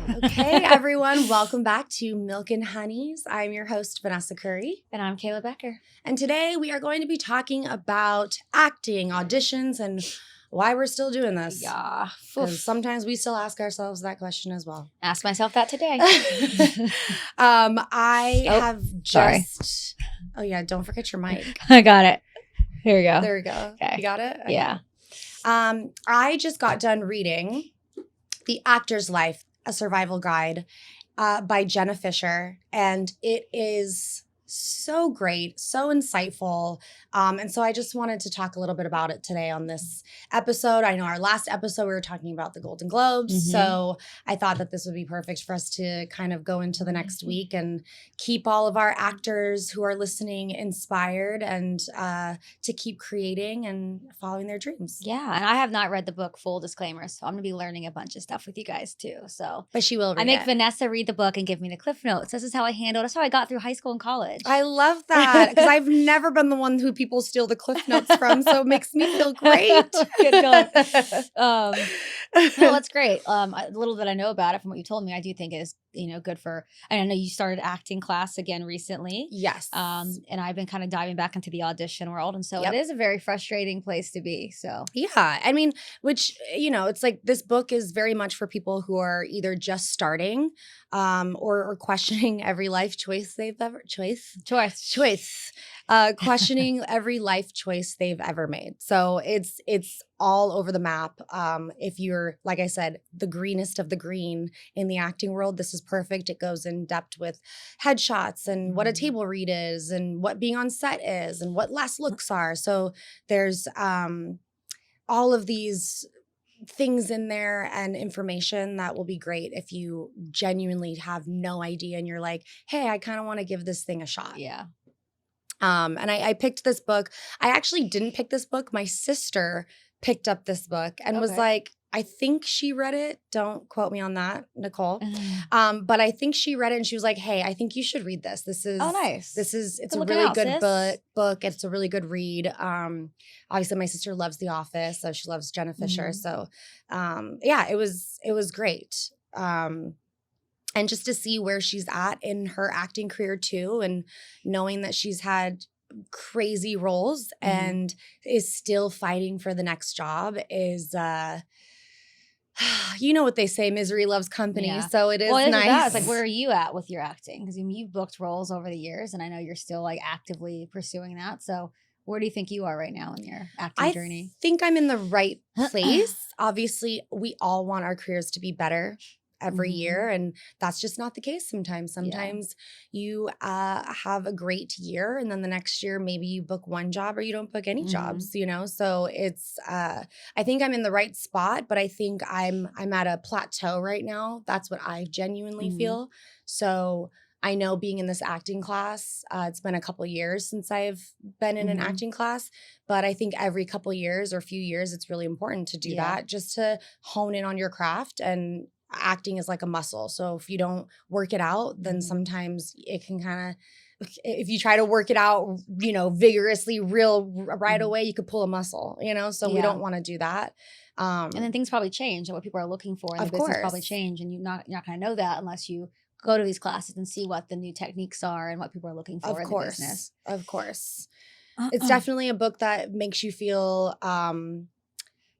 Okay, everyone, welcome back to Milk and Honeys. I'm your host, Vanessa Curry. And I'm Kayla Becker. And today we are going to be talking about acting, auditions, and why we're still doing this. Yeah. Because sometimes we still ask ourselves that question as well. Ask myself that today. I have just... Sorry. Oh, yeah, don't forget your mic. I got it. Here we go. There we go. Okay. You got it? Okay. Yeah. I just got done reading The Actor's Life, a Survival Guide by Jenna Fischer, and it is so great, so insightful. And so I just wanted to talk a little bit about it today on this episode. I know our last episode we were talking about the Golden Globes, so I thought that this would be perfect for us to kind of go into the next week and keep all of our actors who are listening inspired and to keep creating and following their dreams. Yeah. And I have not read the book, full disclaimer. So I'm going to be learning a bunch of stuff with you guys too. So, But she will read I make it. Vanessa read the book and give me the cliff notes. This is how I handled. That's how I got through high school and college. I love that because I've never been the one who people steal the cliff notes from, so it makes me feel great. Good going. No, that's great. A little that I know about it from what you told me, I do think is good for. And I know you started acting class again recently. Yes. And I've been kind of diving back into the audition world, and so Yep. it is a very frustrating place to be. So Yeah, I mean, which it's like this book is very much for people who are either just starting, or questioning every life choice they've ever questioning every life choice they've ever made. So it's all over the map. If you're, like I said, the greenest of the green in the acting world, this is perfect. It goes in depth with headshots and what a table read is and what being on set is and what last looks are. So there's all of these things in there and information that will be great if you genuinely have no idea and you're like, hey, I kind of want to give this thing a shot. yeah. And I picked this book. I actually didn't pick this book. My sister picked up this book and was Okay. like, I think she read it. Don't quote me on that, Nicole. But I think she read it and she was like, hey, I think you should read this. This is Oh, nice. it's a Looking really out, good sis. book. It's a really good read. Obviously my sister loves The Office, so she loves Jenna Fischer. So yeah, it was great. And just to see where she's at in her acting career too, and knowing that she's had crazy roles and is still fighting for the next job is you know what they say, misery loves company. Yeah. So it is Well, nice. it's like, where are you at with your acting? Because you've booked roles over the years, and I know you're still like actively pursuing that. So where do you think you are right now in your acting journey? I think I'm in the right place. Obviously, we all want our careers to be better every year, and that's just not the case sometimes. Sometimes you have a great year, and then the next year maybe you book one job or you don't book any jobs, so it's I think I'm in the right spot, but I think I'm at a plateau right now. That's what I genuinely feel. So I know being in this acting class, it's been a couple of years since I've been in an acting class, but I think every couple of years or few years, it's really important to do that, just to hone in on your craft. And acting is like a muscle. So if you don't work it out, then sometimes it can kind of, if you try to work it out, vigorously right away, you could pull a muscle, so we don't want to do that. And then things probably change, and what people are looking for in the Of business course. probably change, and you're not going to know that unless you go to these classes and see what the new techniques are and what people are looking for in the business. Of course. It's definitely a book that makes you feel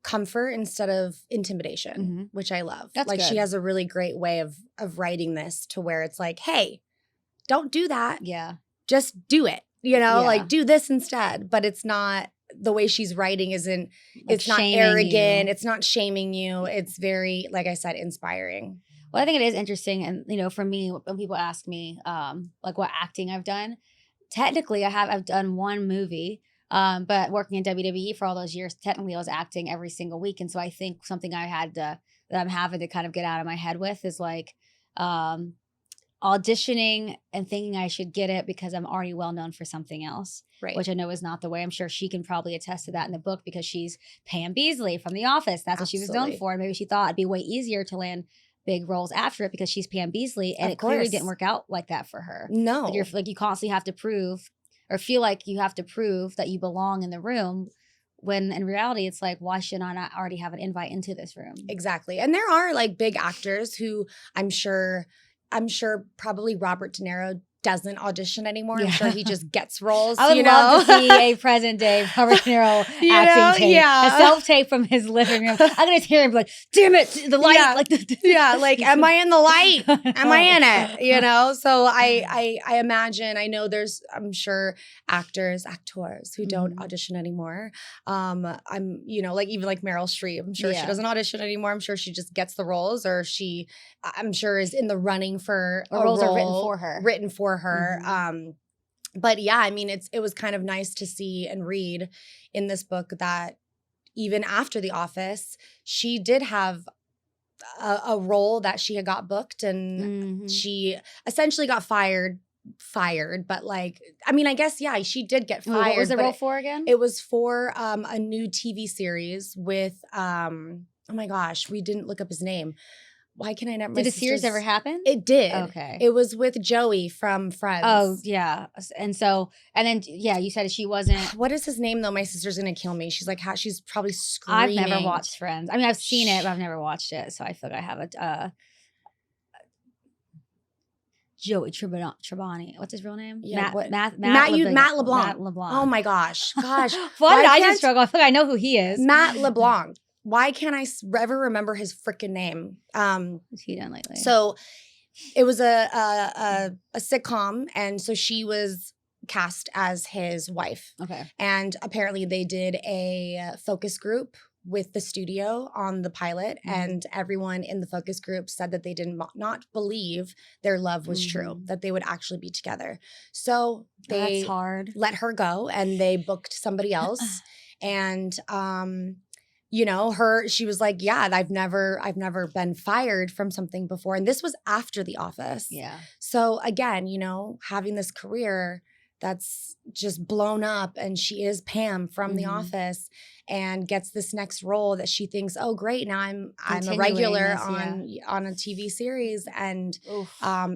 comfort instead of intimidation, which I love. That's like good. She has a really great way of writing this to where it's like, hey, don't do that. Yeah. Just do it. Like do this instead. But it's not, the way she's writing isn't, it's not arrogant. You. It's not shaming you. It's very, like I said, inspiring. Well, I think it is interesting. And, for me, when people ask me, like what acting I've done, technically I've done one movie, but working in WWE for all those years, technically I was acting every single week. And so I think something that I'm having to kind of get out of my head with is like, auditioning and thinking I should get it because I'm already well known for something else, Right. which I know is not the way. I'm sure she can probably attest to that in the book because she's Pam Beesly from The Office. That's what she was known for. And maybe she thought it'd be way easier to land big roles after it because she's Pam Beesly, and it clearly didn't work out like that for her. No. Like you constantly have to prove or feel like you have to prove that you belong in the room When in reality, it's like, why should I not already have an invite into this room? Exactly. And there are like big actors who I'm sure probably Robert De Niro doesn't audition anymore. I'm sure he just gets roles. I would love to see a present day Robert De Niro acting tape. A self-tape from his living room. I'm going to hear him be like, damn it, the light. Yeah. Like, like, am I in the light? Am I in it? So I imagine, I'm sure actors who don't audition anymore. I'm, like even like Meryl Streep, I'm sure she doesn't audition anymore. I'm sure she just gets the roles, or I'm sure is in the running for a roles role are written for her. But yeah, I mean, it was kind of nice to see and read in this book that even after The Office, she did have a role that she had got booked, and she essentially got fired, but like, I mean, I guess, yeah, she did get fired. What was the role for again? It was for a new TV series with, oh my gosh, we didn't look up his name. Why can I never? Did the series ever happen? It did. Okay. It was with Joey from Friends. Oh, yeah. And then, you said she wasn't. What is his name, though? My sister's going to kill me. She's like, she's probably screaming. I've never watched Friends. I mean, I've seen it, but I've never watched it. So I feel like I have a Joey Tribani. What's his real name? Yeah, Matt LeBlanc. Oh my gosh. Why did I just struggle? I feel like I know who he is. Matt LeBlanc. Why can't I ever remember his freaking name? What's he done lately? So it was a sitcom, and so she was cast as his wife. Okay. And apparently they did a focus group with the studio on the pilot, and everyone in the focus group said that they did not believe their love was true, that they would actually be together. So they let her go, and they booked somebody else. And she was like, yeah, I've never been fired from something before. And this was after The Office. Yeah. So again, having this career that's just blown up, and she is Pam from The Office, and gets this next role that she thinks, oh great, now I'm a regular on a TV series, and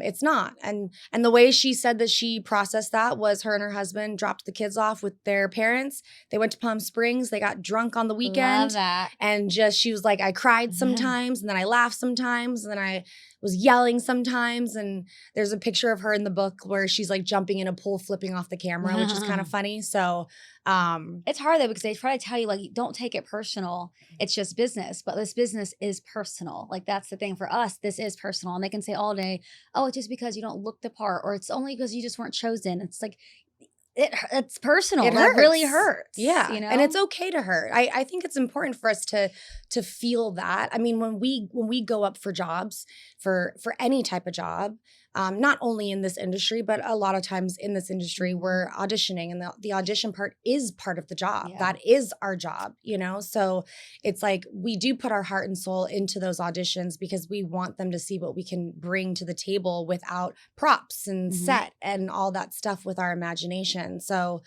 it's not. And the way she said that she processed that was her and her husband dropped the kids off with their parents. They went to Palm Springs. They got drunk on the weekend. Love that. And she was like, I cried sometimes, and then I laughed sometimes, and then I was yelling sometimes. And there's a picture of her in the book where she's like jumping in a pool, flipping off the camera, which is kind of funny. So it's hard though, because they try to tell you, like, don't take it personal. It's just business. But this business is personal. Like, that's the thing for us. This is personal. And they can say all day, oh, it's just because you don't look the part, or it's only because you just weren't chosen. It's like, it's personal. It really hurts. Yeah. And it's okay to hurt. I think it's important for us to feel that. I mean, when we go up for jobs, for any type of job, not only in this industry, but a lot of times in this industry, we're auditioning, and the audition part is part of the job. Yeah. That is our job, So it's like we do put our heart and soul into those auditions because we want them to see what we can bring to the table without props and set and all that stuff with our imagination. So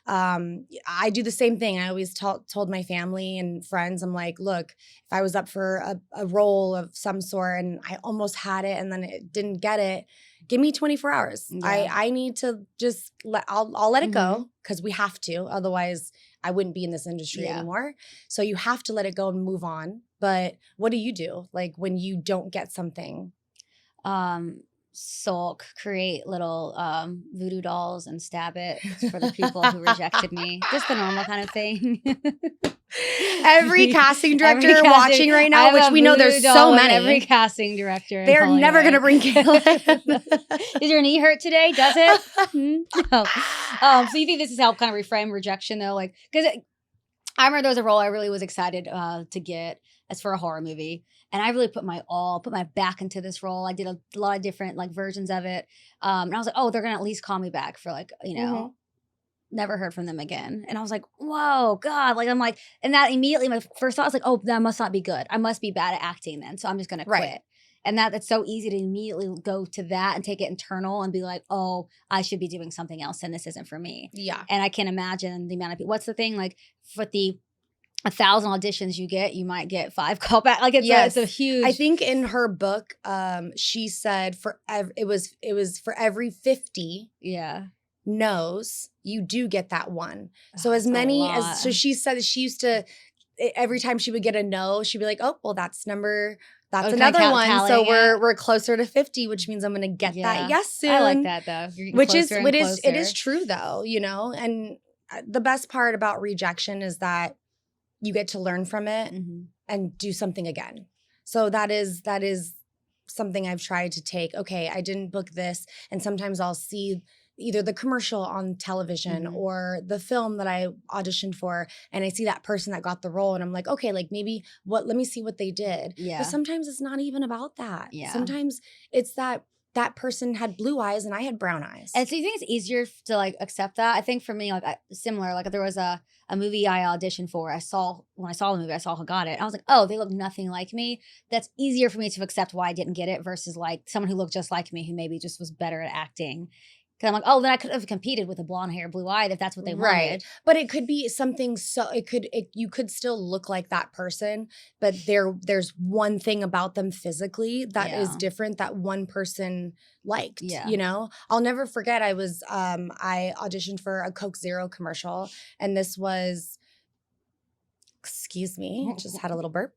I do the same thing. I always told my family and friends, I'm like, look, if I was up for a role of some sort and I almost had it and then it didn't get it, give me 24 hours. Yeah. I need to just I'll let it go, because we have to. Otherwise, I wouldn't be in this industry anymore. So you have to let it go and move on. But what do you do, like, when you don't get something? Sulk, create little voodoo dolls and stab it for the people who rejected me. Just the normal kind of thing. Every casting director watching right now, which we know there's so many. Every casting director. They're never going to bring Kayla. Is your knee hurt today? Does it? No. So you think this has helped kind of reframe rejection, though? Like, because I remember there was a role I really was excited to get. As for a horror movie. And I really put my back into this role. I did a lot of different like versions of it. And I was like, oh, they're going to at least call me back for like, never heard from them again. And I was like, whoa, God. Like, I'm like, and that immediately my first thought was like, oh, that must not be good. I must be bad at acting then. So I'm just going to quit. Right. And that's so easy to immediately go to that and take it internal and be like, oh, I should be doing something else and this isn't for me. Yeah. And I can't imagine the amount of people. What's the thing? Like, for the 1,000 auditions you get, you might get 5 callbacks. Like, it's a huge. I think in her book, she said it was for every 50. Yeah. no's, you do get that one. So Oh, as that's a many lot. as, so she said that she used to, every time she would get a no, she'd be like, oh, well, that's Oh, kinda another one. So tallying it. we're closer to 50, which means I'm going to get that Yeah. yes soon. I like that though. You're getting Which is, closer and it is closer. true though, you know, and the best part about rejection is that you get to learn from it Mhm. and do something again. So that is something I've tried to take. Okay, I didn't book this. And sometimes I'll see either the commercial on television Mhm. or the film that I auditioned for, and I see that person that got the role, and I'm like, okay, like maybe let me see what they did. Yeah. But sometimes it's not even about that. Yeah. Sometimes it's that person had blue eyes and I had brown eyes. And so you think it's easier to like accept that? I think for me, like similar, like there was a movie I auditioned for. When I saw the movie, I saw who got it. I was like, oh, they look nothing like me. That's easier for me to accept why I didn't get it versus like someone who looked just like me who maybe just was better at acting. Because I'm like, oh, then I could have competed with a blonde hair, blue eye if that's what they wanted. But it could be something, so you could still look like that person, but there's one thing about them physically that is Yeah. different that one person liked. Yeah. You know, I'll never forget, I auditioned for a Coke Zero commercial, and this was, excuse me, just had a little burp.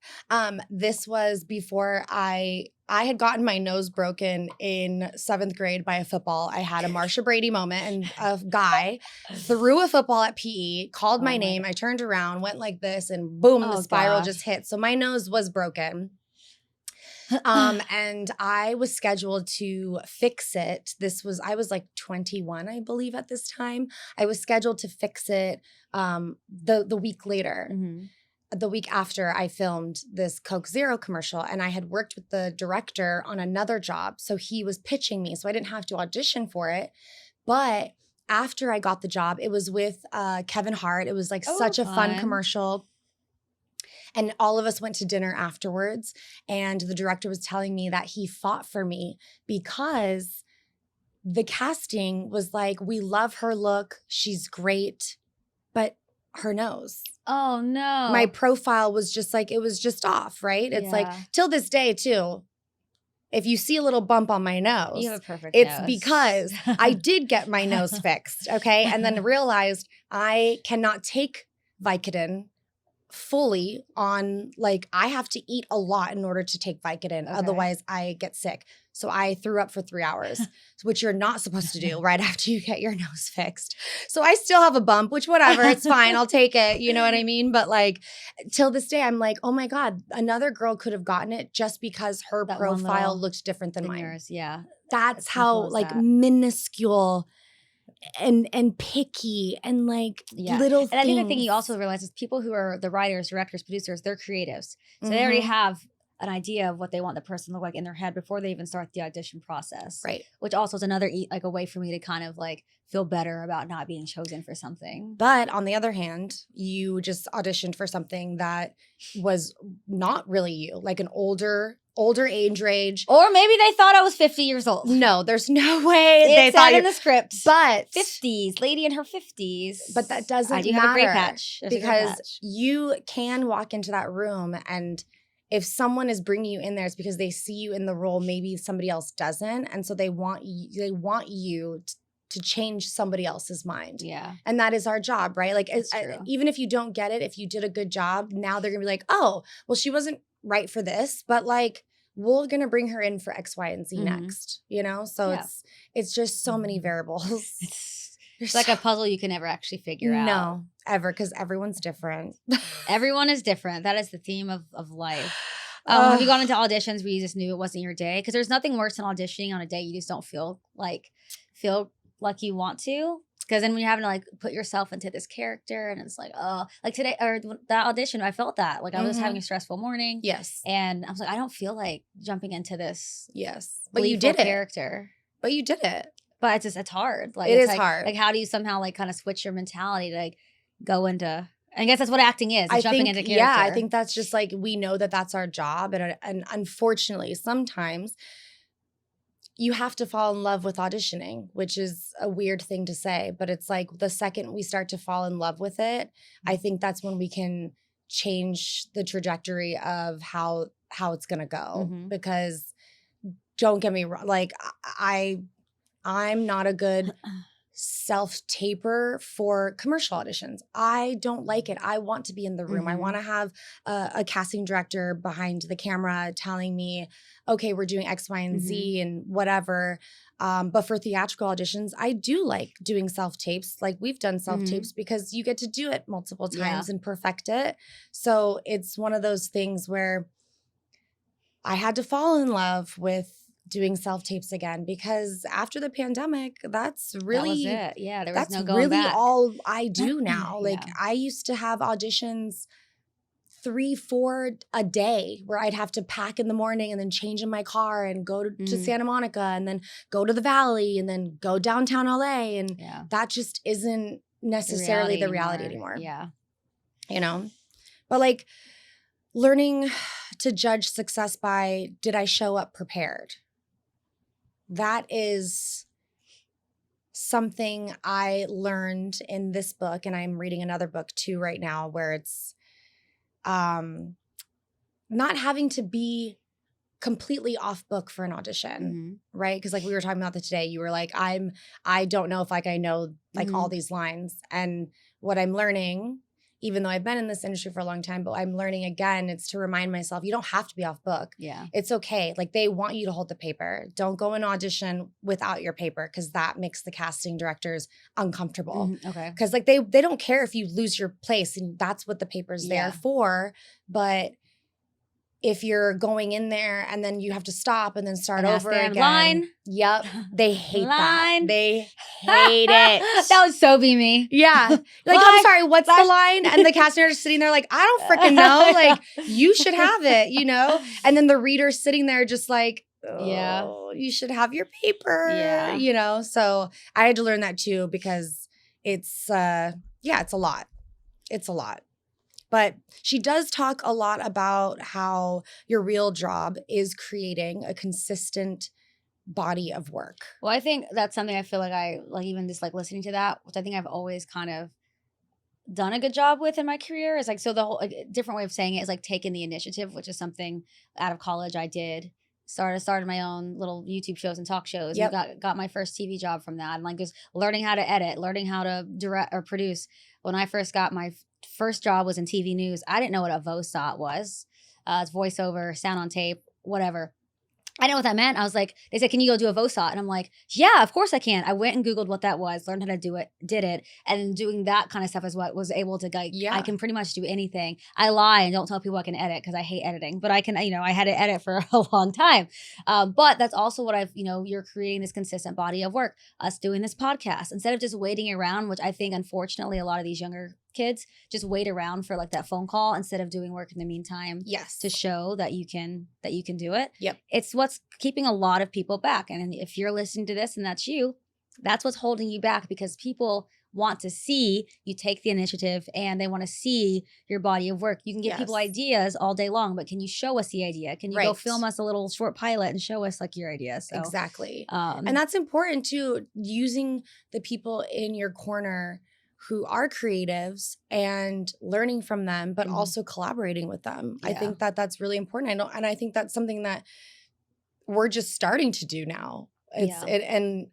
This was before I had gotten my nose broken in 7th grade by a football. I had a Marsha Brady moment, and a guy threw a football at PE, called my name. I turned around, went like this, and boom, the spiral just hit. So my nose was broken. And I was scheduled to fix it. I was like 21, I believe, at this time. I was scheduled to fix it the week later. Mm-hmm. The week after I filmed this Coke Zero commercial, and I had worked with the director on another job. So he was pitching me, so I didn't have to audition for it. But after I got the job, it was with Kevin Hart. It was like such a fun commercial. And all of us went to dinner afterwards, and the director was telling me that he fought for me because the casting was like, we love her look, she's great, but her nose. Oh no. My profile was just like, it was just off, right? It's like, till this day too, if you see a little bump on my nose, you have a perfect it's nose. Because I did get my nose fixed, okay? And then realized I cannot take Vicodin fully on, like, I have to eat a lot in order to take Vicodin. Okay. Otherwise I get sick. So I threw up for 3 hours, which you're not supposed to do right after you get your nose fixed. So I still have a bump, which whatever, it's fine. I'll take it. You know what I mean? But like, till this day, I'm like, oh my God, another girl could have gotten it just because her profile looked different than mine. Yours. Yeah. That's how like minuscule and picky and like little things. And I think the thing you also realize is people who are the writers, directors, producers, they're creatives. So they already have an idea of what they want the person to look like in their head before they even start the audition process. Right. Which also is another like a way for me to kind of like feel better about not being chosen for something. But on the other hand, you just auditioned for something that was not really you, like an older age range. Or maybe they thought I was 50 years old. No, there's no way they thought in the script. But 50s, lady in her 50s. But that doesn't matter. Have a gray patch. Because you can walk into that room, and if someone is bringing you in there, it's because they see you in the role. Maybe somebody else doesn't, and so they want you to change somebody else's mind. Yeah. And that is our job, right? Like, even if you don't get it, if you did a good job, now they're gonna be like, oh, well, she wasn't right for this, but like, we're gonna bring her in for X, Y, and Z next, you know? So it's just so many variables. It's like a puzzle you can never actually figure out. No, ever, because everyone's different. Everyone is different. That is the theme of life. Have you gone into auditions where you just knew it wasn't your day? Because there's nothing worse than auditioning on a day you just don't feel like you want to. Because then when you're having to like put yourself into this character, and it's like, oh, like today or that audition, I felt that. Like I was having a stressful morning. Yes. And I was like, I don't feel like jumping into this. Yes. But you did it. Character. But you did it. But it's hard. Like it is like, hard. Like how do you somehow like kind of switch your mentality to like go into, I guess that's what acting is. Jumping into character. Yeah, I think that's just like, we know that that's our job. And unfortunately, sometimes you have to fall in love with auditioning, which is a weird thing to say, but it's like the second we start to fall in love with it, I think that's when we can change the trajectory of how it's going to go. Because don't get me wrong, like I'm not a good self-taper for commercial auditions. I don't like it. I want to be in the room. I want to have a casting director behind the camera telling me, okay, we're doing X, Y, and Z and whatever. But for theatrical auditions, I do like doing self-tapes. Like we've done self-tapes because you get to do it multiple times and perfect it. So it's one of those things where I had to fall in love with doing self-tapes again, because after the pandemic, that's really that was it. Yeah, there was that's no going really back. all I do now. Like I used to have auditions 3-4 a day where I'd have to pack in the morning and then change in my car and go to Santa Monica and then go to the Valley and then go downtown LA. And that just isn't necessarily the reality anymore. Yeah. You know? But like learning to judge success by, did I show up prepared? That is something I learned in this book, and I'm reading another book too right now, where it's not having to be completely off book for an audition, right? Because like we were talking about that today, you were like, I don't know if like I know like all these lines. And what I'm learning, even though I've been in this industry for a long time, but I'm learning again, it's to remind myself, you don't have to be off book. Yeah. It's okay. Like they want you to hold the paper. Don't go and audition without your paper, because that makes the casting directors uncomfortable. Okay. Because like they don't care if you lose your place, and that's what the paper's there for. But if you're going in there and then you have to stop and then start over again. Line. Yep. They hate that. Line. They hate it. That would so be me. Yeah. Like, I'm sorry, what's the line? And the cast director's sitting there like, I don't freaking know. Like, you should have it, you know? And then the reader's sitting there just like, oh, you should have your paper. Yeah. You know? So I had to learn that too, because it's it's a lot. It's a lot. But she does talk a lot about how your real job is creating a consistent body of work. Well, I think that's something I feel like I like, even just like listening to that, which I think I've always kind of done a good job with in my career, is like, so the whole like, different way of saying it is like taking the initiative, which is something out of college I did. Started my own little YouTube shows and talk shows. Yep. And got my first TV job from that. And like just learning how to edit, learning how to direct or produce. When I first got my first job was in TV news. I didn't know what a VOSOT was. It's voiceover, sound on tape, whatever. I didn't know what that meant. I was like, they said, can you go do a VOSOT? And I'm like, yeah, of course I can. I went and Googled what that was, learned how to do it, did it. And doing that kind of stuff is what was able to like, I can pretty much do anything. I lie and don't tell people I can edit because I hate editing, but I can, you know, I had to edit for a long time. But that's also what I've, you know, you're creating this consistent body of work, us doing this podcast, instead of just waiting around, which I think, unfortunately, a lot of these younger kids just wait around for like that phone call instead of doing work in the meantime. Yes. To show that you can do it. Yep. It's what's keeping a lot of people back. And if you're listening to this and that's you, that's what's holding you back, because people want to see you take the initiative and they want to see your body of work. You can give people ideas all day long, but can you show us the idea? Can you go film us a little short pilot and show us like your idea? So, exactly. And that's important too, using the people in your corner who are creatives and learning from them, but also collaborating with them. I think that that's really important. I know, and I think that's something that we're just starting to do now. And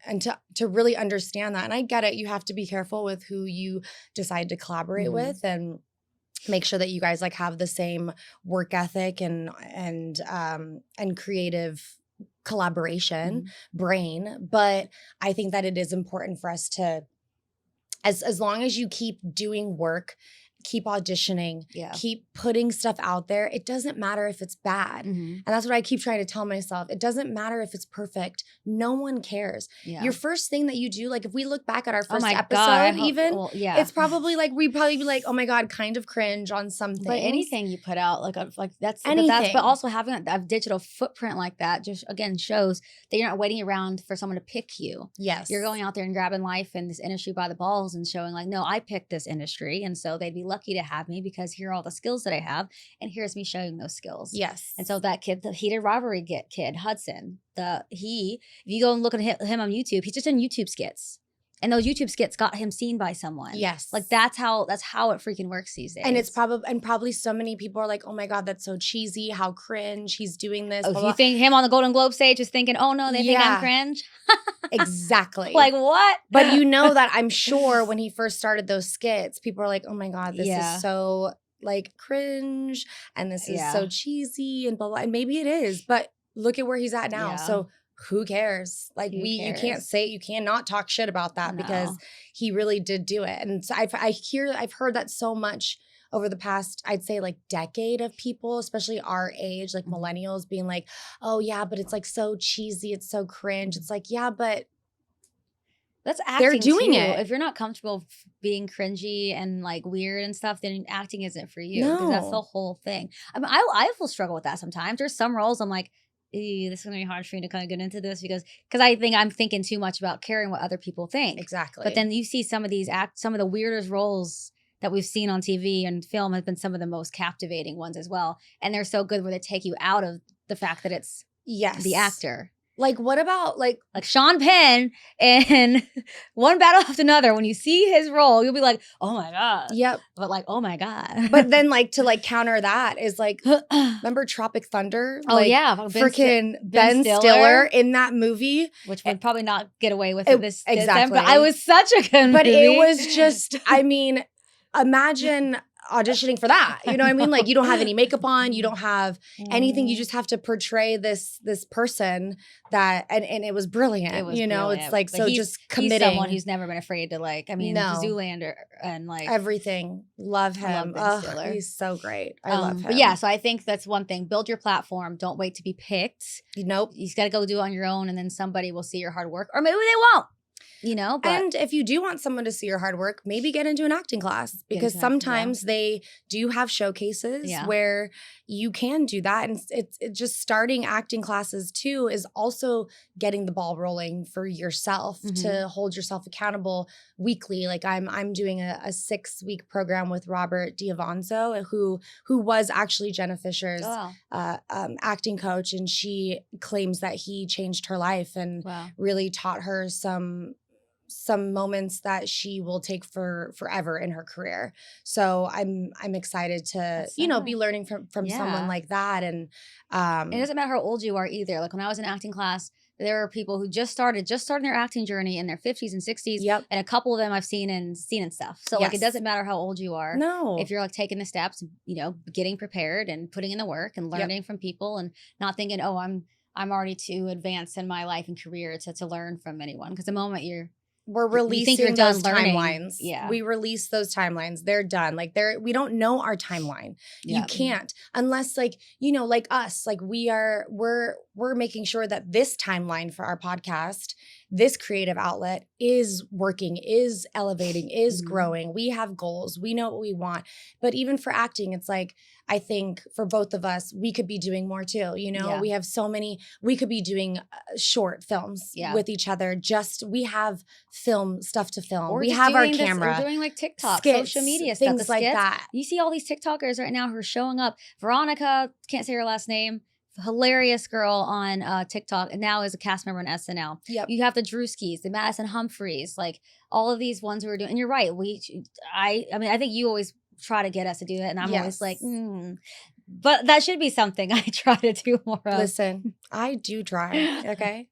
to really understand that. And I get it. You have to be careful with who you decide to collaborate with, and make sure that you guys like have the same work ethic and creative collaboration brain. But I think that it is important for us to, as long as you keep doing work, keep auditioning, keep putting stuff out there, it doesn't matter if it's bad. And that's what I keep trying to tell myself. It doesn't matter if it's perfect. No one cares. Your first thing that you do, like if we look back at our first episode, it's probably like, we'd probably be like, oh my God, kind of cringe on something. But anything you put out, like that's anything. But also having a digital footprint like that just, again, shows that you're not waiting around for someone to pick you. Yes. You're going out there and grabbing life and this industry by the balls and showing like, no, I picked this industry. And so they'd be lucky to have me because here are all the skills that I have, and here's me showing those skills. Yes. And so that kid, the heated rivalry kid, Hudson, if you go and look at him on YouTube, he's just in YouTube skits. And those YouTube skits got him seen by someone. Yes. Like that's how it freaking works these days. And it's probably so many people are like, oh my God, that's so cheesy. How cringe. He's doing this. Oh, you think him on the Golden Globe stage is thinking, oh no, they think I'm cringe? Exactly. Like, what? But you know that I'm sure when he first started those skits, people are like, oh my God, this Yeah. is so like cringe and this is Yeah. so cheesy and blah, blah. And maybe it is, but look at where he's at now. Yeah. So who cares? Like you can't say, you cannot talk shit about that because No. he really did do it. And so I've heard that so much over the past, I'd say like decade of people, especially our age, like millennials being like, oh yeah, but it's like so cheesy. It's so cringe. It's like, yeah, but that's acting they're doing too. it. If you're not comfortable being cringy and like weird and stuff, then acting isn't for you. Because that's the No. whole thing. I mean, I will struggle with that sometimes. There's some roles I'm like, ew, this is gonna be hard for me to kind of get into this because I think I'm thinking too much about caring what other people think. Exactly. But then you see some of these some of the weirdest roles that we've seen on TV and film have been some of the most captivating ones as well. And they're so good where they take you out of the fact that it's the actor. Like, what about like Sean Penn in One Battle After Another? When you see his role, you'll be like, "Oh my God!" Yep. But like, "Oh my God!" But then, like to like counter that is like, remember Tropic Thunder? Oh like, yeah, freaking Ben Stiller in that movie, which would probably not get away with this time. Exactly. But I was such a good but movie. it was just, I mean, imagine auditioning for that. You know what I mean? Like you don't have any makeup on, you don't have anything. You just have to portray this person that, and it was brilliant. It was brilliant. It's like, but so just committing. He's someone who's never been afraid to like, I mean, No. Zoolander and like everything. Love him. Ben Stiller. He's so great. I love him. But yeah, so I think that's one thing. Build your platform. Don't wait to be picked. Nope. You just got to go do it on your own, and then somebody will see your hard work, or maybe they won't. You know, but and if you do want someone to see your hard work, maybe get into an acting class because sometimes they do have showcases where you can do that. And it's just starting acting classes too is also getting the ball rolling for yourself to hold yourself accountable weekly. Like I'm doing a 6-week program with Robert Diavanzo, who was actually Jenna Fischer's acting coach, and she claims that he changed her life and really taught her some moments that she will take for forever in her career. So I'm excited to, be learning from someone like that. And it doesn't matter how old you are either. Like when I was in acting class, there are people who just started their acting journey in their 50s and 60s. Yep. And a couple of them I've seen and stuff. So like it doesn't matter how old you are. No. If you're like taking the steps, getting prepared and putting in the work and learning from people and not thinking, oh, I'm already too advanced in my life and career to learn from anyone. Because the moment we're releasing those timelines. Yeah. We release those timelines. They're done. Like we don't know our timeline. You can't unless like, like us, like we're making sure that this timeline for our podcast, this creative outlet is working, is elevating, is growing. We have goals. We know what we want. But even for acting, it's like, I think for both of us, we could be doing more too. We have so many, we could be doing short films with each other. We have film stuff to film. We have our camera. We're doing like TikTok, skits, social media things stuff, like that. You see all these TikTokers right now who are showing up. Veronica, can't say her last name. Hilarious girl on TikTok, and now is a cast member on SNL. Yep. You have the Drewskis, the Madison Humphreys, like all of these ones who are doing. And you're right. I think you always try to get us to do it, and I'm always like, but that should be something I try to do more of. Listen, I do try. Okay,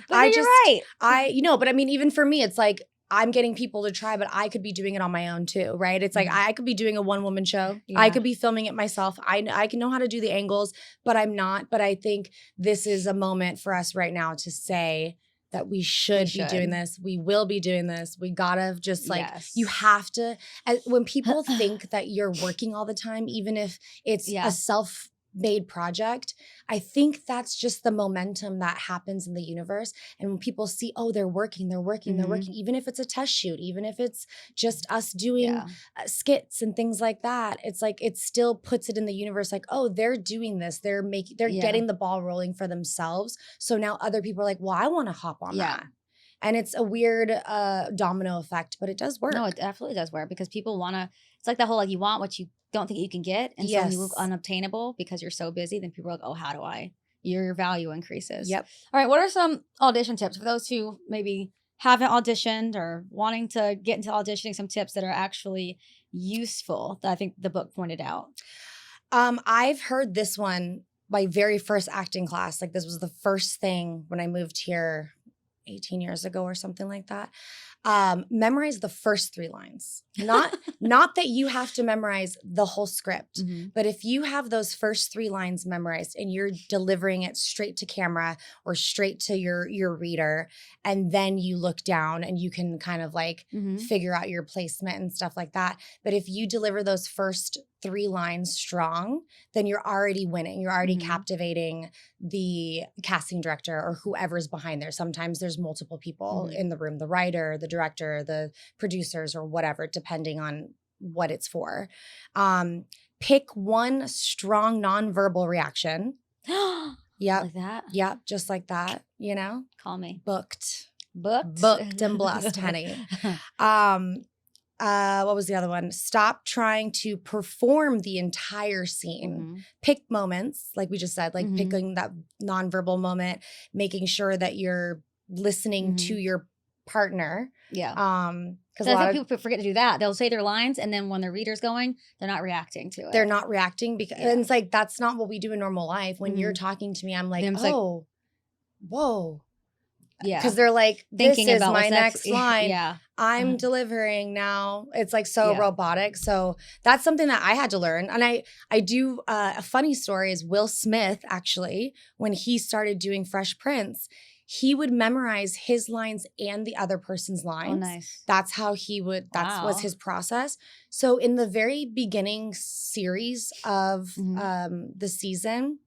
but you're right. But I mean, even for me, it's like I'm getting people to try, but I could be doing it on my own too, right? It's like I could be doing a one-woman show. I could be filming it myself. I can know how to do the angles, but I'm not. But I think this is a moment for us right now to say that we should be doing this. We will be doing this. We gotta just like, you have to, when people think that you're working all the time, even if it's a self-made project, I think that's just the momentum that happens in the universe. And when people see, oh, they're working, even if it's a test shoot, even if it's just us doing skits and things like that, it's like, it still puts it in the universe like, oh, they're doing this. They're getting the ball rolling for themselves. So now other people are like, well, I want to hop on that. And it's a weird domino effect, but it does work. No, it definitely does work because people want to, it's like the whole, like you want what you don't think you can get. And so when you look unobtainable because you're so busy, then people are like, oh, how do I? Your value increases. Yep. All right. What are some audition tips for those who maybe haven't auditioned or wanting to get into auditioning, some tips that are actually useful that I think the book pointed out? I've heard this one, my very first acting class. Like this was the first thing when I moved here 18 years ago or something like that. Memorize the first 3 lines. Not that you have to memorize the whole script, but if you have those first 3 lines memorized and you're delivering it straight to camera or straight to your reader, and then you look down and you can kind of like figure out your placement and stuff like that. But if you deliver those first 3 lines strong, then you're already winning. You're already captivating the casting director or whoever's behind there. Sometimes there's multiple people in the room, the writer, the director, the producers, or whatever, depending on what it's for. Pick one strong nonverbal reaction. Yep. Like that? Yep. Just like that, you know? Call me. Booked Booked and blessed, honey. What was the other one? Stop trying to perform the entire scene. Pick moments, like we just said, like picking that nonverbal moment, making sure that you're listening to your partner. Yeah. Because I think people forget to do that. They'll say their lines, and then when the reader's going, they're not reacting to it. They're not reacting because and it's like that's not what we do in normal life. When you're talking to me, I'm like, oh, whoa. Yeah. Because they're like, this Thinking is about my next line. Yeah. I'm delivering now. It's like so robotic. So that's something that I had to learn. And I do, a funny story is Will Smith, actually, when he started doing Fresh Prince, he would memorize his lines and the other person's lines. Oh, nice. That's how he would, was his process. So in the very beginning series of the season,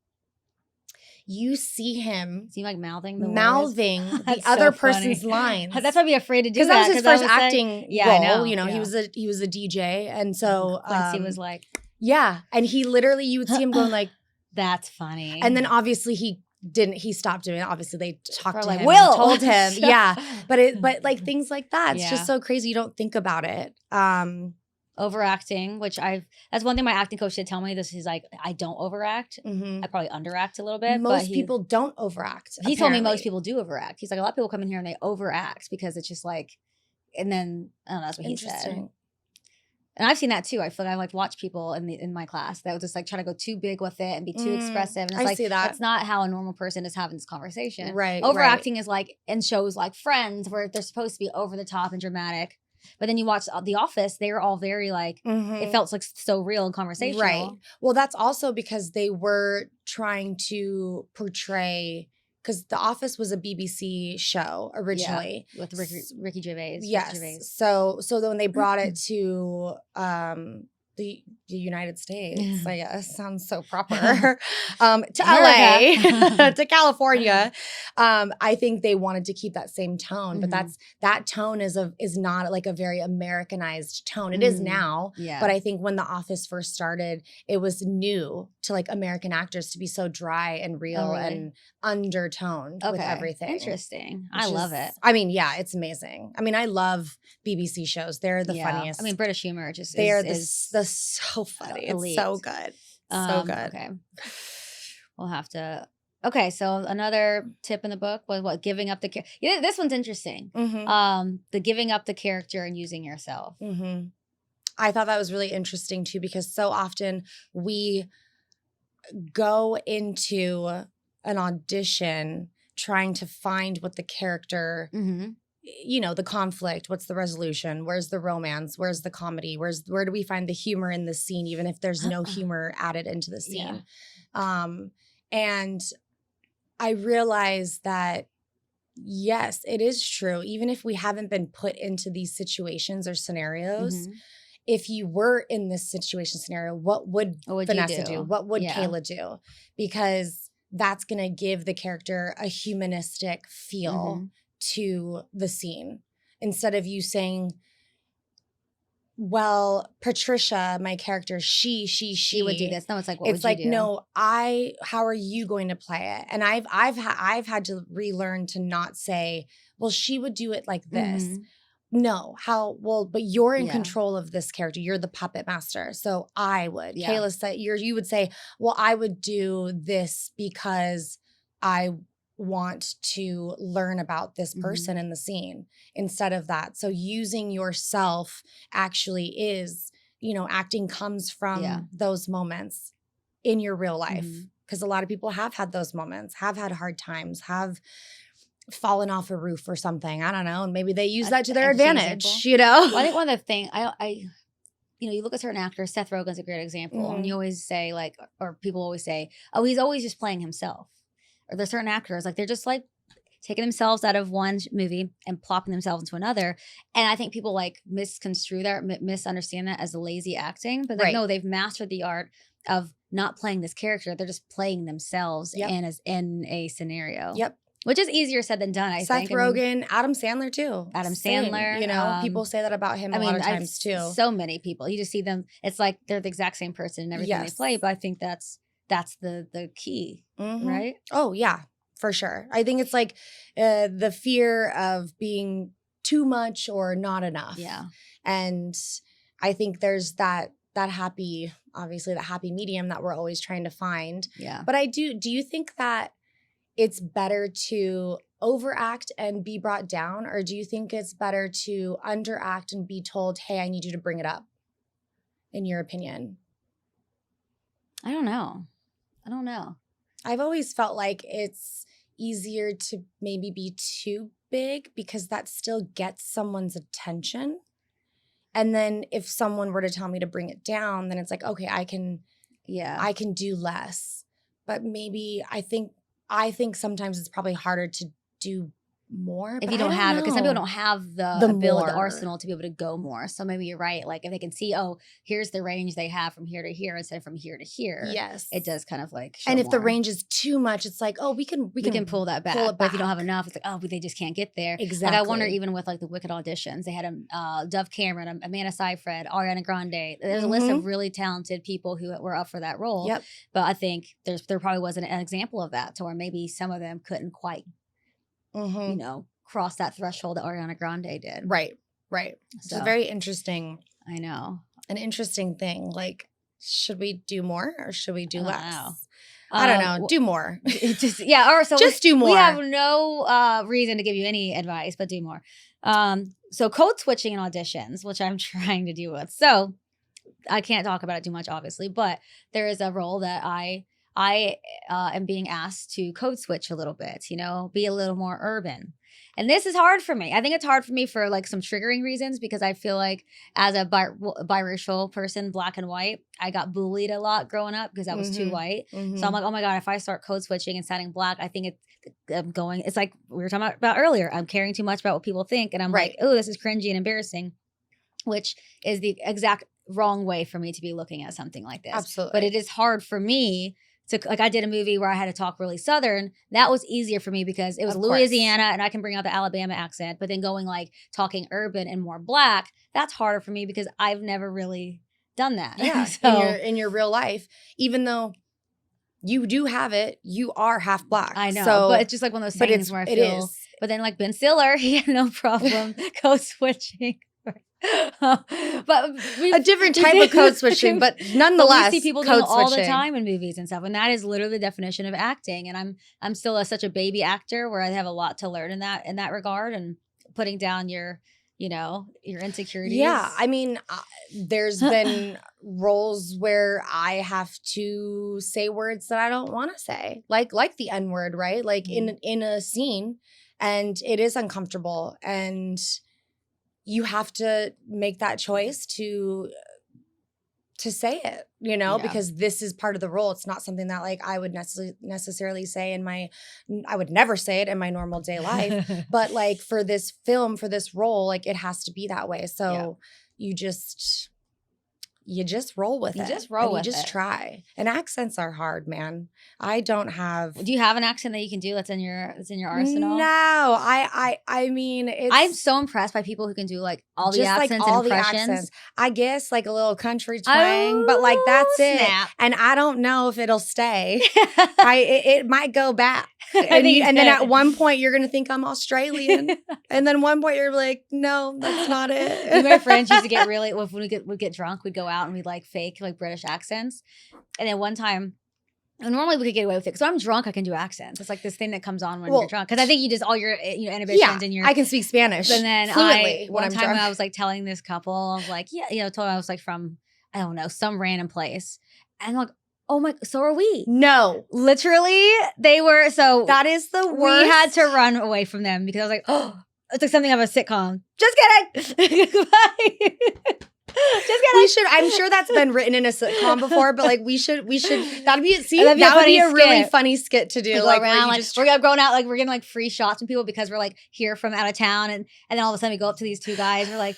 you see him like mouthing the other person's lines. That's why I'd be afraid to do that. Because that was his first acting role. I know. You know, he was a DJ. And so Quincy was like, and he literally, you would see him going like, that's funny. And then obviously he stopped doing it. Obviously they talked to like, him, Will told him. But like things like that, it's just so crazy. You don't think about it. Overacting, which that's one thing my acting coach did tell me. This is like, I don't overact. I probably underact a little bit. Most people don't overact. He told me most people do overact. He's like, a lot of people come in here and they overact because it's just like, and then I don't know, that's what he said. And I've seen that too. I feel like I like watch people in my class that would just like try to go too big with it and be too expressive. And it's like, see that. That's not how a normal person is having this conversation. Right. Overacting is like in shows like Friends where they're supposed to be over the top and dramatic. But then you watch The Office, they were all very like, it felt like so real and conversational. Right. Well, that's also because they were trying to portray, because The Office was a BBC show originally. Yeah, with Ricky Gervais. Yes. Ricky Gervais. So when they brought it to the United States, I guess, sounds so proper, to LA, to California, I think they wanted to keep that same tone, but that tone is not like a very Americanized tone. It is now, but I think when The Office first started, it was new to like American actors to be so dry and real and undertoned with everything. Interesting. I love it. I mean, yeah, it's amazing. I mean, I love BBC shows. They're the funniest. I mean, British humor just is so funny. Elite. It's so good. So good. Okay. We'll have to. Okay, so another tip in the book was what giving up the character. This one's interesting. The giving up the character and using yourself. I thought that was really interesting too, because so often we go into an audition trying to find what the character, you know, the conflict, what's the resolution, where's the romance, where's the comedy, where do we find the humor in the scene, even if there's no humor added into the scene. And I realized that, yes, it is true. Even if we haven't been put into these situations or scenarios, if you were in this situation scenario, what would Vanessa do? What would Kayla do? Because that's going to give the character a humanistic feel to the scene. Instead of you saying, well, Patricia, my character, she would do this. No, it's like, what would you do? No, how are you going to play it? And I've had to relearn to not say, well, she would do it like this. No, but you're in control of this character. You're the puppet master. So I would. Kayla said, you would say, well, I would do this because I want to learn about this person in the scene instead of that. So using yourself actually is, you know, acting comes from those moments in your real life. Because a lot of people have had those moments, have had hard times, have fallen off a roof or something. I don't know. And maybe they use that to That's their an interesting advantage, example. you know? Well, I think one of the things you look at certain actors, Seth Rogen's a great example. And you always say like, or people always say, oh, he's always just playing himself. Or there's certain actors, like they're just like taking themselves out of one movie and plopping themselves into another. And I think people like misconstrue that, misunderstand that as lazy acting. But like, no, they've mastered the art of not playing this character. They're just playing themselves in a scenario. Yep. Which is easier said than done, I think. Seth Rogen, Adam Sandler too. Adam Sandler. You know, people say that about him a lot of times too. So many people. You just see them. It's like they're the exact same person in everything they play. But I think that's the key, right? Oh, yeah, for sure. I think it's like the fear of being too much or not enough. Yeah. And I think there's that happy, obviously that happy medium that we're always trying to find. Yeah. But do you think that it's better to overact and be brought down? Or do you think it's better to underact and be told, hey, I need you to bring it up, in your opinion? I don't know. I've always felt like it's easier to maybe be too big because that still gets someone's attention. And then if someone were to tell me to bring it down, then it's like, okay, I can do less. But maybe I think sometimes it's probably harder to do more. If you don't have it, because some people don't have the ability, the arsenal to be able to go more. So maybe you're right. Like if they can see, oh, here's the range they have from here to here instead of from here to here. Yes. It does kind of like show and if more. the range is too much, it's like, oh, we can pull that back. But if you don't have enough, it's like, oh, but they just can't get there. Exactly. Like I wonder even with like the Wicked auditions, they had Dove Cameron, Amanda Seyfried, Ariana Grande. There's a list of really talented people who were up for that role. Yep. But I think there probably wasn't an example of that to where maybe some of them couldn't quite, cross that threshold that Ariana Grande did. Right. So it's very interesting. I know. An interesting thing. Like, should we do more or should we do less? I don't know. Do more. Just do more. We have no reason to give you any advice, but do more. So code switching in auditions, which I'm trying to deal with. So I can't talk about it too much, obviously, but there is a role that I am being asked to code switch a little bit, be a little more urban. And this is hard for me. I think it's hard for me for like some triggering reasons because I feel like as a biracial person, black and white, I got bullied a lot growing up because I was too white. So I'm like, oh my God, if I start code switching and sounding black, I think it's like we were talking about earlier. I'm caring too much about what people think. And I'm like, oh, this is cringy and embarrassing, which is the exact wrong way for me to be looking at something like this. Absolutely. But it is hard for me to, like I did a movie where I had to talk really Southern. That was easier for me because it was Louisiana and I can bring out the Alabama accent, but then going like talking urban and more black, that's harder for me because I've never really done that. Yeah. So, in your real life, even though you do have it, you are half black. I know. So, but it's just like one of those things where I feel, but then like Ben Stiller, he had no problem code switching. But a different type of code switching, but nonetheless, we see people doing it all the time in movies and stuff, and that is literally the definition of acting. And I'm still such a baby actor where I have a lot to learn in that regard, and putting down your insecurities. Yeah, I mean, there's been roles where I have to say words that I don't want to say, like the N-word, right? Like in a scene, and it is uncomfortable and. You have to make that choice to say it, because this is part of the role. It's not something that like I would necessarily say I would never say it in my normal day life. But like for this film, for this role, like it has to be that way. So you just roll with it. You just try. And accents are hard, man. I don't have. Do you have an accent that you can do that's in your arsenal? No, I mean, I'm so impressed by people who can do like all the accents and impressions. The accents. I guess like a little country twang, but like that's it. And I don't know if it'll stay. It might go back. And then at one point you're gonna think I'm Australian, and then one point you're like, no, that's not it. Me and my friends used to get really when we'd get drunk, we'd go out and we'd like fake like British accents. And then one time, and normally we could get away with it because I'm drunk, I can do accents. It's like this thing that comes on when you're drunk. Because I think you just all your inhibitions and your. I can speak Spanish. And then fluently one time I was like telling this couple, I was like, told them I was like from I don't know some random place, and like, Oh my, so are we. No. Literally, they were, so. That is the worst. We had to run away from them because I was like, oh, it's like something of a sitcom. Just kidding. Goodbye. Just kidding. We should. I'm sure that's been written in a sitcom before, but like we should. That'd be. See, That'd be that would be a skit. really funny skit to do. We go like around, where you like we're going out, like we're getting like free shots from people because we're like here from out of town, and then all of a sudden we go up to these two guys. We're like,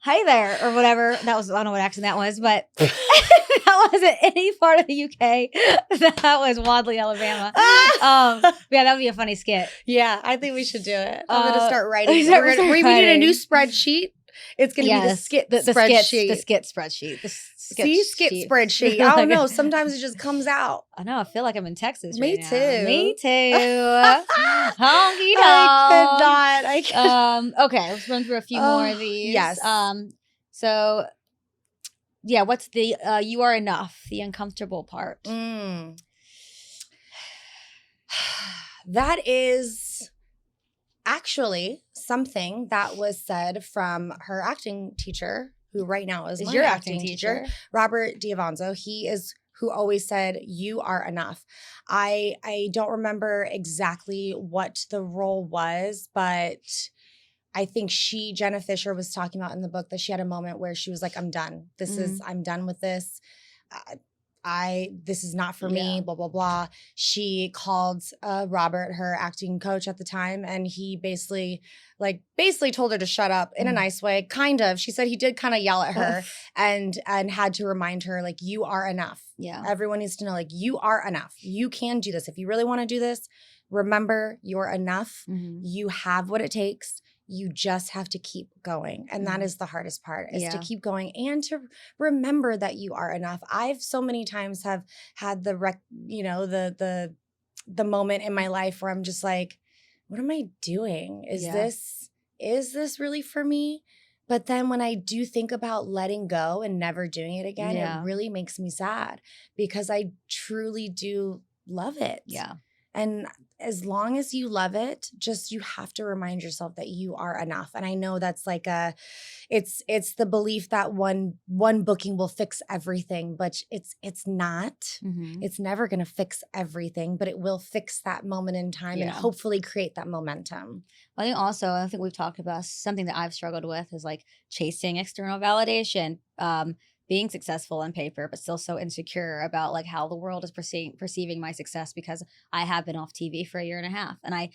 "Hi there," or whatever. That was, I don't know what accent that was, but that wasn't any part of the UK. That was Wadley, Alabama. Yeah, that would be a funny skit. Yeah, I think we should do it. I'm gonna start writing. We're We need a new spreadsheet. It's going to be the skit spreadsheet. The skit spreadsheet. Skit spreadsheet. I don't know. Sometimes it just comes out. I know. I feel like I'm in Texas Me right now. too. Me too. Honky I could not. Okay, let's run through a few more of these. Yes. So, yeah, what's the you are enough, the uncomfortable part? That is actually something that was said from her acting teacher, who right now is my your acting teacher, Robert Diavanzo. He is who always said, "You are enough." I don't remember exactly what the role was, but I think Jenna Fischer was talking about in the book that she had a moment where she was like, "I'm done. I'm done with this. This is not for me, blah, blah, blah." She called Robert, her acting coach at the time, and he basically told her to shut up in a nice way, kind of. She said he did kind of yell at her and had to remind her, like, you are enough. Yeah. Everyone needs to know, like, you are enough. You can do this. If you really want to do this, remember you're enough. You have what it takes. You just have to keep going. And that is the hardest part, is to keep going and to remember that you are enough. I've so many times have had the moment in my life where I'm just like, what am I doing? Is this really for me? But then when I do think about letting go and never doing it again, it really makes me sad because I truly do love it. Yeah. And as long as you love it, just you have to remind yourself that you are enough. And I know that's like it's the belief that one booking will fix everything, but it's not. It's never going to fix everything, but it will fix that moment in time and hopefully create that momentum. I think we've talked about something that I've struggled with is like chasing external validation. Being successful on paper, but still so insecure about like how the world is perceiving my success because I have been off TV for 1.5 years. And I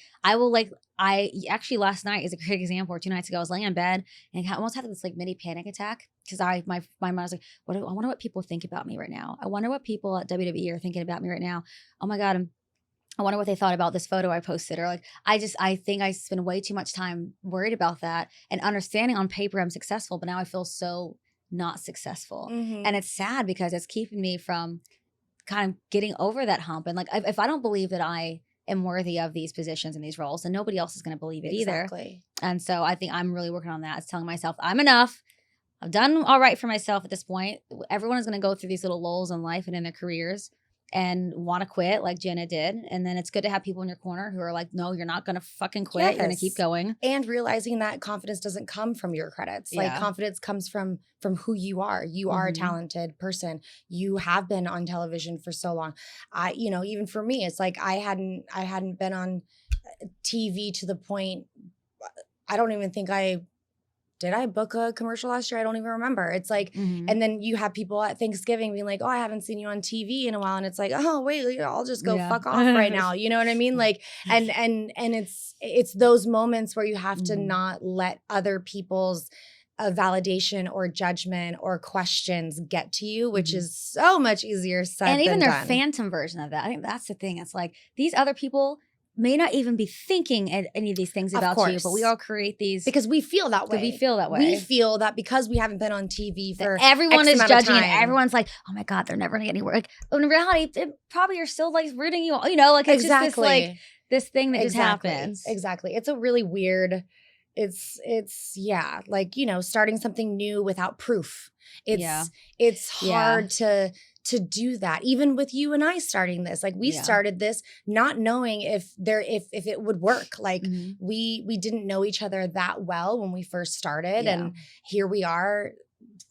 actually last night is a great example, or 2 nights ago, I was laying in bed and I almost had this like mini panic attack because my mind was like, I wonder what people think about me right now. I wonder what people at WWE are thinking about me right now. Oh my God, I wonder what they thought about this photo I posted. Or like, I think I spend way too much time worried about that and understanding on paper I'm successful, but now I feel so not successful. And it's sad because it's keeping me from kind of getting over that hump. And like, if I don't believe that I am worthy of these positions and these roles, then nobody else is going to believe it either. And so I think I'm really working on that. It's telling myself I'm enough. I've done all right for myself at this point. Everyone is going to go through these little lulls in life and in their careers and want to quit like Jenna did. And then it's good to have people in your corner who are like, no, you're not going to fucking quit. You're going to keep going. And realizing that confidence doesn't come from your credits. Like confidence comes from who you are. You are a talented person. You have been on television for so long. Even for me, it's like I hadn't been on TV to the point, I don't even think did I book a commercial last year? I don't even remember. It's like, and then you have people at Thanksgiving being like, oh, I haven't seen you on TV in a while. And it's like, oh, wait, I'll just go fuck off right now. You know what I mean? Like, and it's those moments where you have to not let other people's validation or judgment or questions get to you, which is so much easier said than done. And even their phantom version of that. I think that's the thing. It's like these other people may not even be thinking any of these things about you, but we all create these because we feel that way. We feel that way. We feel that because we haven't been on TV for everyone X is amount of judging, time. and everyone's like, "Oh my God, they're never gonna get anywhere." Like, in reality, they probably are still like rooting you. Like it's just this like this thing that just happens. Exactly. It's a really weird. It's like starting something new without proof. It's hard to do that. Even with you and I starting this, like we started this not knowing if it would work. Like we didn't know each other that well when we first started, and here we are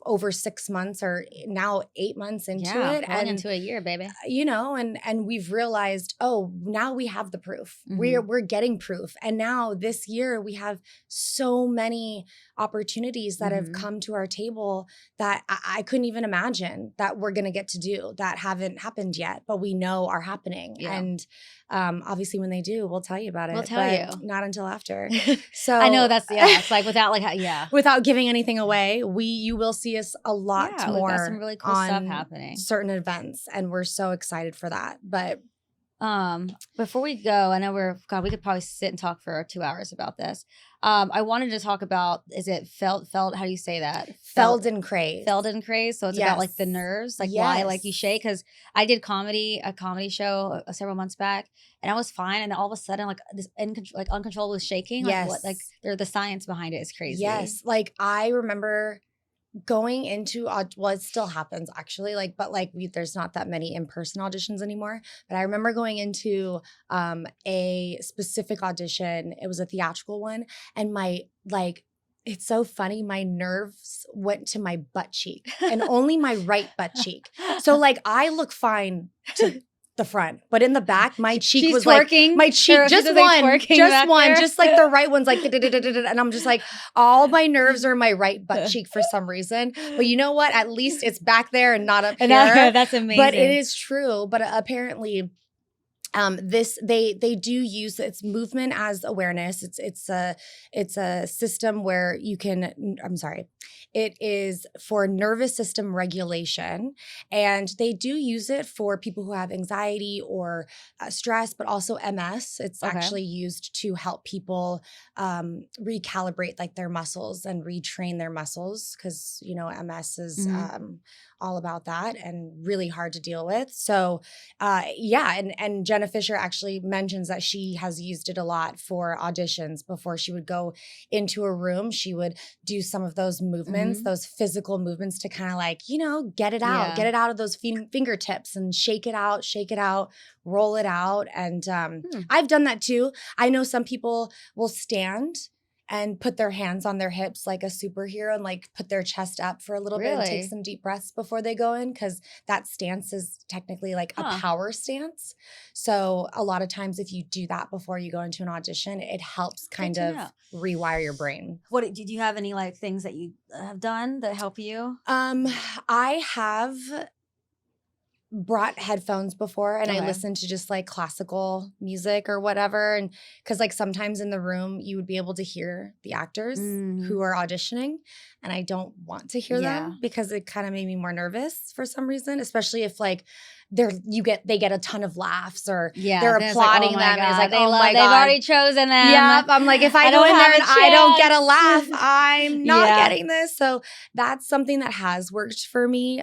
over 6 months or now 8 months into it. And into a year, baby. You know, and we've realized, oh, now we have the proof. We're getting proof. And now this year we have so many opportunities that have come to our table that I couldn't even imagine that we're going to get to do, that haven't happened yet, but we know are happening. Yeah. And obviously when they do, we'll tell you about it. We'll tell you. Not until after. So I know it's like without without giving anything away, you will see us a lot more. We've got some really cool stuff happening. Certain events, and we're so excited for that. But before we go, I know we could probably sit and talk for 2 hours about this. I wanted to talk about, is it felt, how do you say that? Feldenkrais. Feldenkrais. So it's about like the nerves, like why like you shake. Cause I did a comedy show several months back and I was fine. And then all of a sudden like this uncontrollable shaking. Like the science behind it is crazy. Yes. Like I remember going into it still happens actually, there's not that many in-person auditions anymore, but I remember going into a specific audition. It was a theatrical one, and it's so funny, my nerves went to my butt cheek and only my right butt cheek. So like I look fine to the front, but in the back, my cheek was twerking, like my cheek, just like the right one's like, and I'm just like, all my nerves are in my right butt cheek for some reason. But you know what? At least it's back there and not up here. That's amazing. But it is true. But apparently, they do use its movement as awareness. It's a system where you can. It is for nervous system regulation, and they do use it for people who have anxiety or stress, but also MS. It's actually used to help people recalibrate like their muscles and retrain their muscles, because you know MS is all about that and really hard to deal with. So and Jenna Fischer actually mentions that she has used it a lot for auditions. Before she would go into a room, she would do some of those movements, those physical movements to kind of like, get it out of those fingertips and shake it out, roll it out. And I've done that too. I know some people will stand and put their hands on their hips like a superhero and like put their chest up for a little bit and take some deep breaths before they go in, because that stance is technically like a power stance. So a lot of times if you do that before you go into an audition, it helps kind of rewire your brain. What did you have any like things that you have done that help you? I have brought headphones before and I listened to just like classical music or whatever, and because like sometimes in the room you would be able to hear the actors who are auditioning, and I don't want to hear them because it kind of made me more nervous for some reason, especially if like they get a ton of laughs or they're applauding them. And it's like, oh my God, they've already chosen them. Yeah, I'm like, if I go in there and I don't get a laugh, I'm not getting this. So that's something that has worked for me.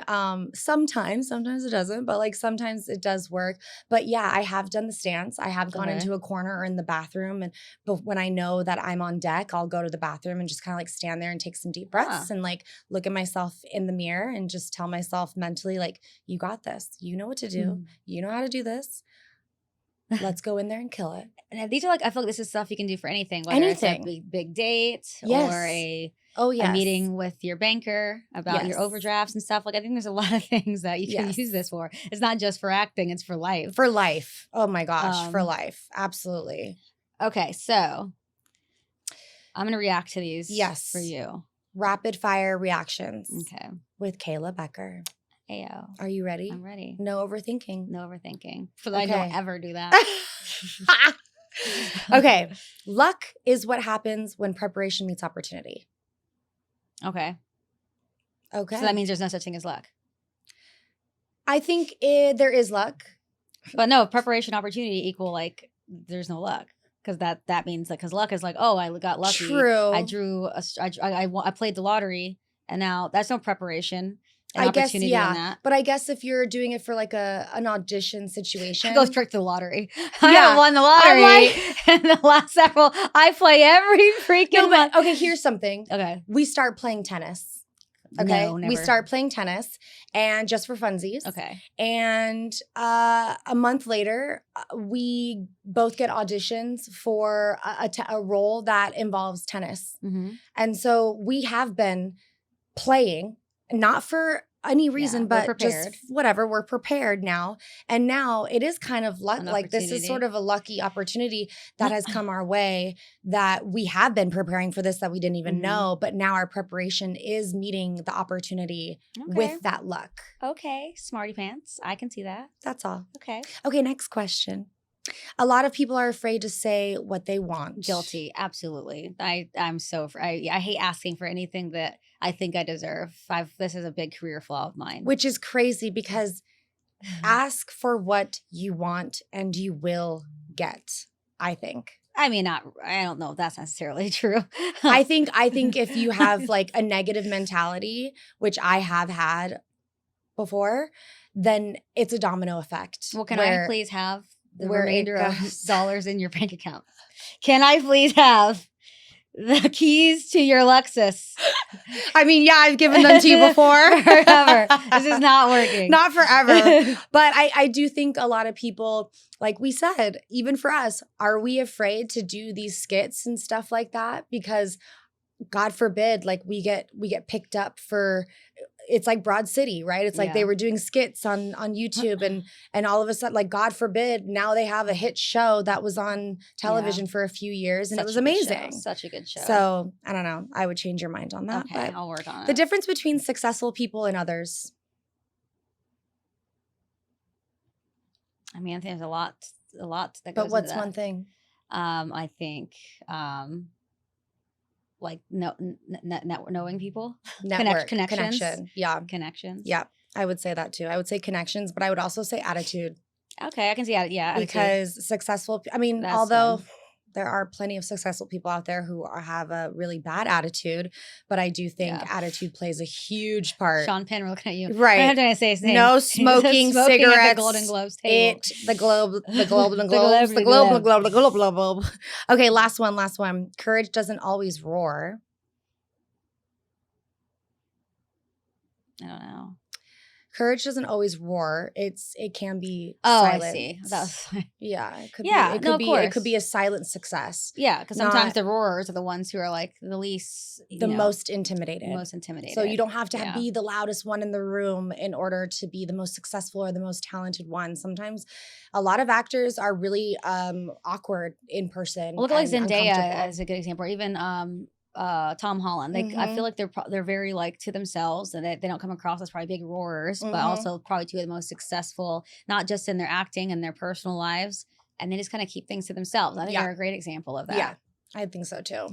Sometimes it doesn't, but like sometimes it does work. But yeah, I have done the stance. I have gone into a corner or in the bathroom, and when I know that I'm on deck, I'll go to the bathroom and just kind of like stand there and take some deep breaths and like look at myself in the mirror and just tell myself mentally, like, you got this. You know what to do. You know how to do this. Let's go in there and kill it. And these are like, I feel like this is stuff you can do for anything, whether it's a big date or a meeting with your banker about your overdrafts and stuff. Like, I think there's a lot of things that you can use this for. It's not just for acting, it's for life. For life. Oh my gosh, for life. Absolutely. Okay, so I'm going to react to these for you. Rapid fire reactions. Okay. With Kayla Becker. Ayo. Are you ready? I'm ready. No overthinking. No overthinking. I don't ever do that. Okay. Luck is what happens when preparation meets opportunity. Okay. So that means there's no such thing as luck. I think there is luck. But no, preparation opportunity equal like there's no luck. Because that means like, because luck is like, oh, I got lucky. True. I played the lottery, and now that's no preparation. I guess, that. But I guess if you're doing it for like an audition situation. Go straight to the lottery. I haven't won the lottery in the last several. I play every freaking month. Okay, here's something. Okay. We start playing tennis. Okay. No, never. We start playing tennis, and just for funsies. Okay. And a month later, we both get auditions for a role that involves tennis. And so we have been playing not for any reason, we're but prepared. just whatever. We're prepared now. And now it is kind of An like this is opportunity. sort of a lucky opportunity that has come our way, that we have been preparing for this that we didn't even know. But now our preparation is meeting the opportunity with that luck. Okay. Smarty pants. I can see that. That's all. Okay. Okay, next question. A lot of people are afraid to say what they want. Guilty. Absolutely. I'm so afraid. I hate asking for anything that I think I deserve. This is a big career flaw of mine. Which is crazy because ask for what you want and you will get, I think. I mean, I don't know if that's necessarily true. I think if you have like a negative mentality, which I have had before, then it's a domino effect. Well, can I please have the remainder of dollars in your bank account? Can I please have the keys to your Lexus? I mean, yeah, I've given them to you before. Forever. This is not working. Not forever. But I do think a lot of people, like we said, even for us, are we afraid to do these skits and stuff like that? Because God forbid, like we get picked up for, it's like Broad City, right? It's like they were doing skits on YouTube and all of a sudden, like God forbid, now they have a hit show that was on television for a few years and it was amazing. Such a good show. So I don't know. I would change your mind on that. Okay, I'll work on it. The difference between successful people and others. I mean, I think there's a lot that goes But what's into that. one thing? I think like knowing people. Connection. Yeah. Connections. Yeah. I would say that too. I would say connections, but I would also say attitude. Okay, I can see that. Yeah, attitude. Because successful, I mean, That's although fun. there are plenty of successful people out there who have a really bad attitude, but I do think attitude plays a huge part. Sean Penn, we're looking at you. Right. I'm trying to say his name. No smoking, Smoking cigarettes. at the Golden Globes table. The globe. Okay, last one. Courage doesn't always roar. I don't know. Courage doesn't always roar. It can be silent. I see. Yeah, it could of course. It could be a silent success. Yeah, because sometimes the roarers are the ones who are like the least, most intimidated. So you don't have to be the loudest one in the room in order to be the most successful or the most talented one. Sometimes a lot of actors are really awkward in person. Look at like Zendaya as a good example. Or even Tom Holland. I feel like they're very like to themselves, and they don't come across as probably big roarers, but also probably two of the most successful, not just in their acting and their personal lives, and they just kind of keep things to themselves. I think they're a great example of that. Yeah, I think so too.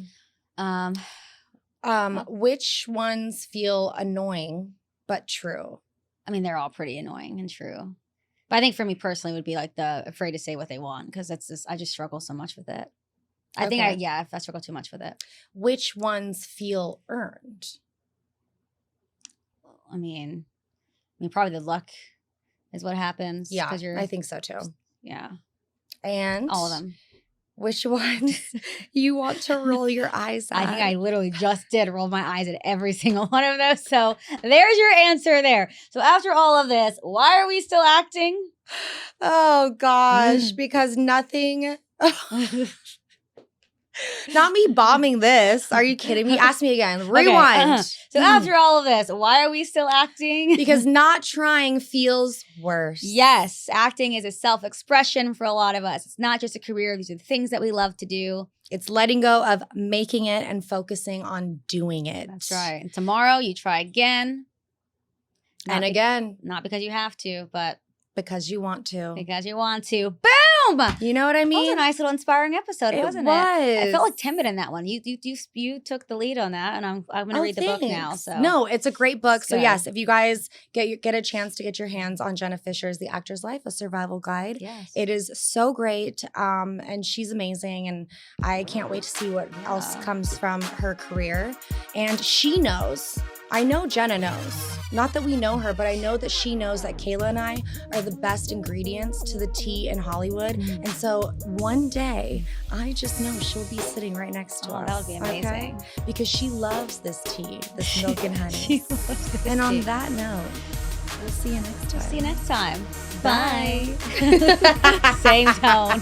Which ones feel annoying but true? I mean, they're all pretty annoying and true. But I think for me personally, it would be like the afraid to say what they want, because I just struggle so much with it. I think I struggle too much with it. Which ones feel earned? I mean, probably the luck is what happens. Yeah, I think so too. Yeah. And all of them. Which ones you want to roll your eyes at? I think I literally just did roll my eyes at every single one of those. So there's your answer there. So after all of this, why are we still acting? Oh gosh, because nothing... Not me bombing this. Are you kidding me? Ask me again. Rewind. Okay, So after all of this, why are we still acting? Because not trying feels worse. Yes. Acting is a self-expression for a lot of us. It's not just a career. These are the things that we love to do. It's letting go of making it and focusing on doing it. That's right. And tomorrow you try again. And again. Not because you have to, but because you want to. Because you want to. Boom! You know what I mean? That was a nice little inspiring episode, wasn't it? I felt like timid in that one. You took the lead on that, and I'm going to read the book now. So no, it's a great book. So yes, if you guys get a chance to get your hands on Jenna Fischer's The Actor's Life: A Survival Guide, it is so great, and she's amazing, and I can't wait to see what else comes from her career. And she knows. I know Jenna knows. Not that we know her, but I know that she knows that Kayla and I are the best ingredients to the tea in Hollywood. And so one day, I just know she'll be sitting right next to us. That would be amazing. Okay? Because she loves this tea, this milk and honey. She loves this and on tea. that note, we'll see you next time. See you next time. Bye. Same tone.